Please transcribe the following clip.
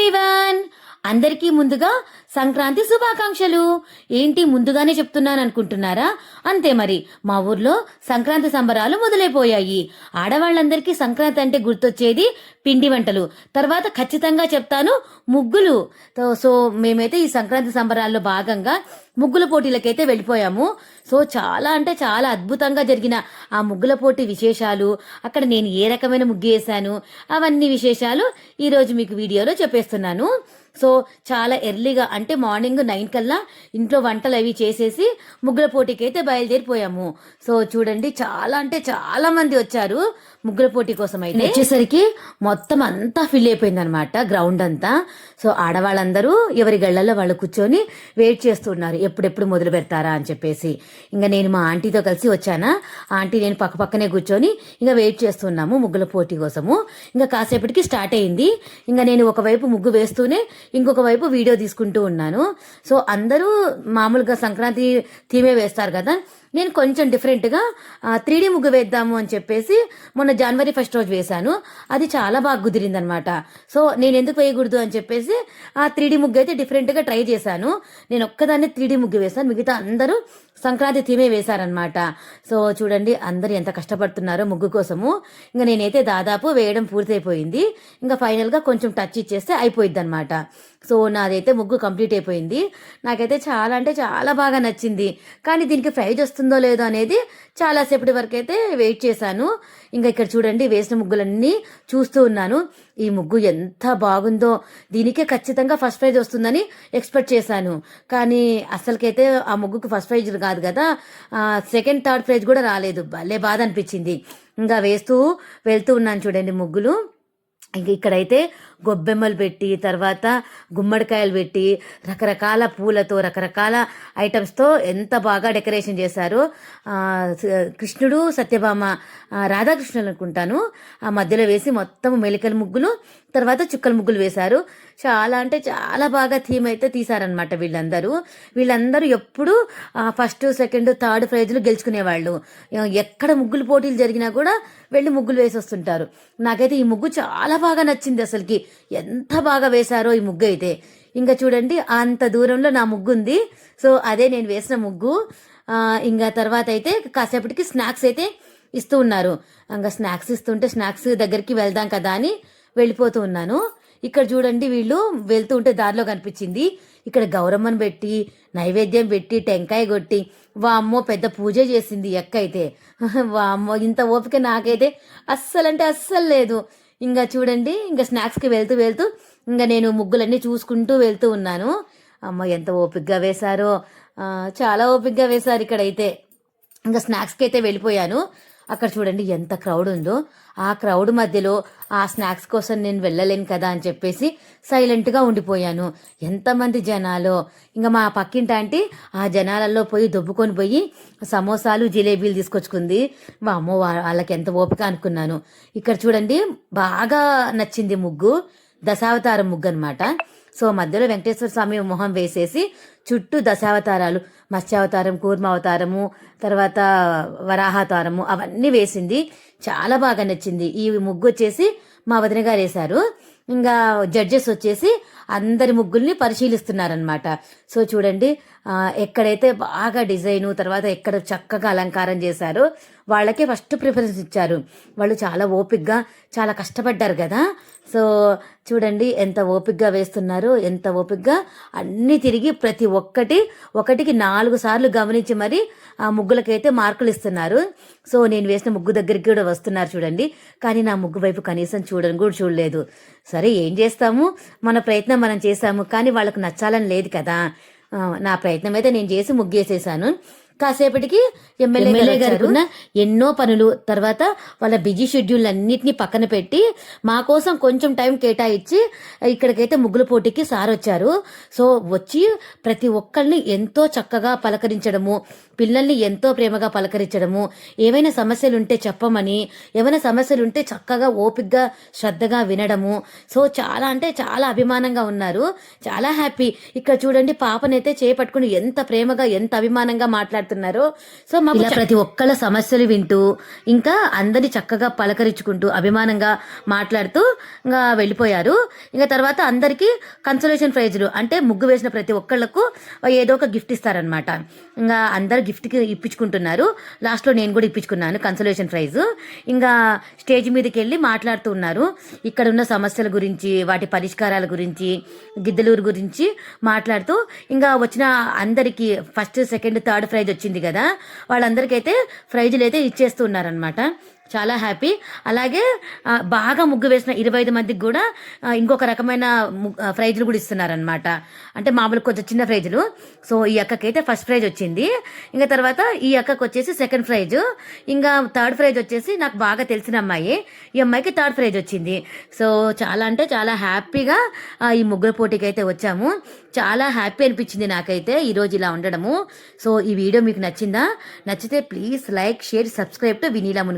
Everyone, అందరికీ ముందుగా సంక్రాంతి శుభాకాంక్షలు. ఏంటి ముందుగానే చెప్తున్నాను అనుకుంటున్నారా? అంతే మరి, మా ఊర్లో సంక్రాంతి సంబరాలు మొదలైపోయాయి. ఆడవాళ్ళందరికీ సంక్రాంతి అంటే గుర్తొచ్చేది పిండి వంటలు, తర్వాత ఖచ్చితంగా చెప్తాను ముగ్గులు. సో మేమైతే ఈ సంక్రాంతి సంబరాల్లో భాగంగా ముగ్గుల పోటీలకైతే వెళ్ళిపోయాము. సో చాలా అంటే చాలా అద్భుతంగా జరిగిన ఆ ముగ్గుల పోటీ విశేషాలు, అక్కడ నేను ఏ రకమైన ముగ్గు వేశాను, అవన్నీ విశేషాలు ఈరోజు మీకు వీడియోలో చెప్పేస్తున్నాను. సో చాలా ఎర్లీగా అంటే మార్నింగ్ 9 కల్లా ఇంట్లో వంటలు అవి చేసేసి ముగ్గుల పోటీకి అయితే బయలుదేరిపోయాము. సో చూడండి, చాలా అంటే చాలా మంది వచ్చారు ముగ్గుల పోటీ కోసం. అయితే వచ్చేసరికి మొత్తం అంతా ఫిల్ అయిపోయింది అనమాట గ్రౌండ్ అంతా. సో ఆడవాళ్ళందరూ ఎవరి గళ్ళల్లో వాళ్ళు కూర్చొని వెయిట్ చేస్తున్నారు, ఎప్పుడెప్పుడు మొదలు పెడతారా అని చెప్పేసి. ఇంకా నేను మా ఆంటీతో కలిసి వచ్చానా, ఆంటీ నేను పక్క పక్కనే కూర్చొని ఇంకా వెయిట్ చేస్తున్నాము ముగ్గుల పోటీ కోసము. ఇంకా కాసేపటికి స్టార్ట్ అయింది. ఇంకా నేను ఒకవైపు ముగ్గు వేస్తూనే ఇంకొక వైపు వీడియో తీసుకుంటూ ఉన్నాను. సో అందరూ మామూలుగా సంక్రాంతి థీమే వేస్తారు కదా, నేను కొంచెం డిఫరెంట్గా 3D ముగ్గు వేద్దాము అని చెప్పేసి మొన్న జనవరి 1 రోజు వేశాను. అది చాలా బాగా కుదిరింది అనమాట. సో నేను ఎందుకు వేయకూడదు అని చెప్పేసి ఆ 3D ముగ్గు అయితే డిఫరెంట్గా ట్రై చేశాను. నేను ఒక్కదాన్ని 3D ముగ్గు వేశాను, మిగతా అందరూ సంక్రాంతి థీమే వేశారనమాట. సో చూడండి అందరు ఎంత కష్టపడుతున్నారో ముగ్గు కోసము. ఇంకా నేనైతే దాదాపు వేయడం పూర్తయిపోయింది. ఇంకా ఫైనల్గా కొంచెం టచ్ ఇచ్చేస్తే అయిపోయింది అనమాట. సో నాదైతే ముగ్గు కంప్లీట్ అయిపోయింది. నాకైతే చాలా అంటే చాలా బాగా నచ్చింది. కానీ దీనికి ప్రైజ్ వస్తుందో లేదో అనేది చాలాసేపటి వరకు అయితే వెయిట్ చేశాను. ఇంకా ఇక్కడ చూడండి వేసిన ముగ్గులన్నీ చూస్తూ ఉన్నాను. ఈ ముగ్గు ఎంత బాగుందో, దీనికే ఖచ్చితంగా ఫస్ట్ ప్రైజ్ వస్తుందని ఎక్స్పెక్ట్ చేశాను. కానీ అసలుకైతే ఆ ముగ్గుకు ఫస్ట్ ప్రైజ్ కాదు కదా, సెకండ్ థర్డ్ ప్రైజ్ కూడా రాలేదు. భలే బాధ అనిపించింది. ఇంకా వేస్తూ వెళ్తూ ఉన్నాను చూడండి ముగ్గులు. ఇంక ఇక్కడైతే గొబ్బెమ్మలు పెట్టి, తర్వాత గుమ్మడికాయలు పెట్టి, రకరకాల పూలతో రకరకాల ఐటమ్స్తో ఎంత బాగా డెకరేషన్ చేశారు. కృష్ణుడు సత్యభామ రాధాకృష్ణులు అనుకుంటాను ఆ మధ్యలో వేసి మొత్తం మెలికల ముగ్గులు, తర్వాత చుక్కల ముగ్గులు వేశారు. చాలా అంటే చాలా బాగా థీమ్ అయితే తీశారనమాట వీళ్ళందరూ ఎప్పుడు ఫస్ట్ సెకండ్ థర్డ్ ప్రైజ్లు గెలుచుకునేవాళ్ళు. ఎక్కడ ముగ్గులు పోటీలు జరిగినా కూడా వెళ్ళి ముగ్గులు వేసి వస్తుంటారు. నాకైతే ఈ ముగ్గు చాలా బాగా నచ్చింది. అసలుకి ఎంత బాగా వేశారో ఈ ముగ్గు అయితే. ఇంకా చూడండి అంత దూరంలో నా ముగ్గు ఉంది. సో అదే నేను వేసిన ముగ్గు. ఇంకా తర్వాత అయితే కాసేపటికి స్నాక్స్ అయితే ఇస్తూ ఉన్నారు. ఇంకా స్నాక్స్ ఇస్తుంటే స్నాక్స్ దగ్గరికి వెళ్దాం కదా అని వెళ్ళిపోతూ ఉన్నాను. ఇక్కడ చూడండి వీళ్ళు వెళ్తూ ఉంటే దారిలో కనిపించింది. ఇక్కడ గౌరమ్మను పెట్టి నైవేద్యం పెట్టి టెంకాయ కొట్టి వామ్మో పెద్ద పూజ చేసింది ఎక్క అయితే. వామ్మో ఇంత ఓపిక నాకైతే అస్సలంటే అస్సలు లేదు. ఇంకా చూడండి ఇంకా స్నాక్స్కి వెళ్తూ వెళ్తూ ఇంకా నేను ముగ్గులన్నీ చూసుకుంటూ వెళ్తూ ఉన్నాను. అమ్మ ఎంత ఓపికగా వేశారో, చాలా ఓపికగా వేశారు ఇక్కడైతే. ఇంకా స్నాక్స్కి అయితే వెళ్ళిపోయాను. అక్కడ చూడండి ఎంత క్రౌడ్ ఉందో. ఆ క్రౌడ్ మధ్యలో ఆ స్నాక్స్ కోసం నేను వెళ్ళలేను కదా అని చెప్పేసి సైలెంట్గా ఉండిపోయాను. ఎంతమంది జనాలో. ఇంకా మా పక్కింటి ఆంటీ ఆ జనాలలో పోయి దొబ్బుకొని పోయి సమోసాలు జిలేబీలు తీసుకొచ్చుకుంది. అమ్మో వాళ్ళకి ఎంత ఓపిక అనుకున్నాను. ఇక్కడ చూడండి బాగా నచ్చింది ముగ్గు, దశావతారం ముగ్గు అనమాట. సో మధ్యలో వెంకటేశ్వర స్వామి మొహం వేసేసి చుట్టూ దశావతారాలు, మత్స్యావతారం, కూర్మావతారము, తర్వాత వరాహావతారము అవన్నీ వేసింది. చాలా బాగా నచ్చింది. ఈ ముగ్గు వచ్చేసి మా వదిన గారు వేశారు. ఇంకా జడ్జెస్ వచ్చేసి అందరి ముగ్గుల్ని పరిశీలిస్తున్నారనమాట. సో చూడండి ఎక్కడైతే బాగా డిజైను, తర్వాత ఎక్కడ చక్కగా అలంకారం చేశారో వాళ్ళకే ఫస్ట్ ప్రిఫరెన్స్ ఇచ్చారు. వాళ్ళు చాలా ఓపిక్గా చాలా కష్టపడ్డారు కదా. సో చూడండి ఎంత ఓపిక్గా వేస్తున్నారు, ఎంత ఓపిక్గా అన్నీ తిరిగి ప్రతి ఒకటికి 4 సార్లు గమనించి మరి ఆ ముగ్గులకైతే మార్కులు ఇస్తున్నారు. సో నేను వేసిన ముగ్గు దగ్గరికి కూడా వస్తున్నారు చూడండి. కానీ నా ముగ్గు వైపు కనీసం చూడలేదు. సరే ఏం చేస్తాము, మన ప్రయత్నం మనం చేసాము, కానీ వాళ్ళకు నచ్చాలని లేదు కదా. నా ప్రయత్నం అయితే నేను చేసి ముగ్గేసేసాను. కాసేపటికి ఎమ్మెల్యే గారు ఎన్నో పనులు, తర్వాత వాళ్ళ బిజీ షెడ్యూల్ అన్నిటినీ పక్కన పెట్టి మా కోసం కొంచెం టైం కేటాయించి ఇక్కడికైతే ముగ్గుల పోటీకి సార్ వచ్చారు. సో వచ్చి ప్రతి ఒక్కరిని ఎంతో చక్కగా పలకరించడము, పిల్లల్ని ఎంతో ప్రేమగా పలకరించడము, ఏవైనా సమస్యలుంటే చెప్పమని, ఏమైనా సమస్యలుంటే చక్కగా ఓపికగా శ్రద్ధగా వినడము. సో చాలా అంటే చాలా అభిమానంగా ఉన్నారు. చాలా హ్యాపీ. ఇక్కడ చూడండి పాపనైతే చేపట్టుకుని ఎంత ప్రేమగా ఎంత అభిమానంగా మాట్లాడుతున్నారో. సో మాకు ఇలా ప్రతి ఒక్కళ్ళ సమస్యలు వింటూ ఇంకా అందరిని చక్కగా పలకరించుకుంటూ అభిమానంగా మాట్లాడుతూ ఇంకా వెళ్ళిపోయారు. ఇంకా తర్వాత అందరికీ కన్సోలేషన్ ప్రైజులు అంటే ముగ్గు వేసిన ప్రతి ఒక్కళ్ళకు ఏదో ఒక గిఫ్ట్ ఇస్తారనమాట. ఇంకా అందరు గిఫ్ట్కి ఇప్పించుకుంటున్నారు. లాస్ట్లో నేను కూడా ఇప్పించుకున్నాను కన్సోలేషన్ ప్రైజ్. ఇంకా స్టేజ్ మీదకి వెళ్ళి మాట్లాడుతూ ఉన్నారు. ఇక్కడ ఉన్న సమస్యల గురించి, వాటి పరిష్కారాల గురించి, గిద్దలూరు గురించి మాట్లాడుతూ ఇంకా వచ్చిన అందరికీ ఫస్ట్ సెకండ్ థర్డ్ ప్రైజ్ వచ్చింది కదా, వాళ్ళందరికైతే ప్రైజులు అయితే ఇచ్చేస్తూ ఉన్నారనమాట. చాలా హ్యాపీ. అలాగే బాగా ముగ్గు వేసిన 25 మందికి కూడా ఇంకొక రకమైన ప్రైజులు కూడా ఇస్తున్నారనమాట. అంటే మామూలు కొంచెం చిన్న ప్రైజులు. సో ఈ అక్కకైతే ఫస్ట్ ప్రైజ్ వచ్చింది. ఇంకా తర్వాత ఈ అక్కకు వచ్చేసి సెకండ్ ప్రైజ్. ఇంకా థర్డ్ ప్రైజ్ వచ్చేసి నాకు బాగా తెలిసిన అమ్మాయి, ఈ అమ్మాయికి థర్డ్ ప్రైజ్ వచ్చింది. సో చాలా అంటే చాలా హ్యాపీగా ఈ ముగ్గుల పోటీకి అయితే వచ్చాము. చాలా హ్యాపీ అనిపించింది నాకైతే ఈరోజు ఇలా ఉండడము. సో ఈ వీడియో మీకు నచ్చిందా? నచ్చితే please like, share, subscribe to Vinila మునిగి.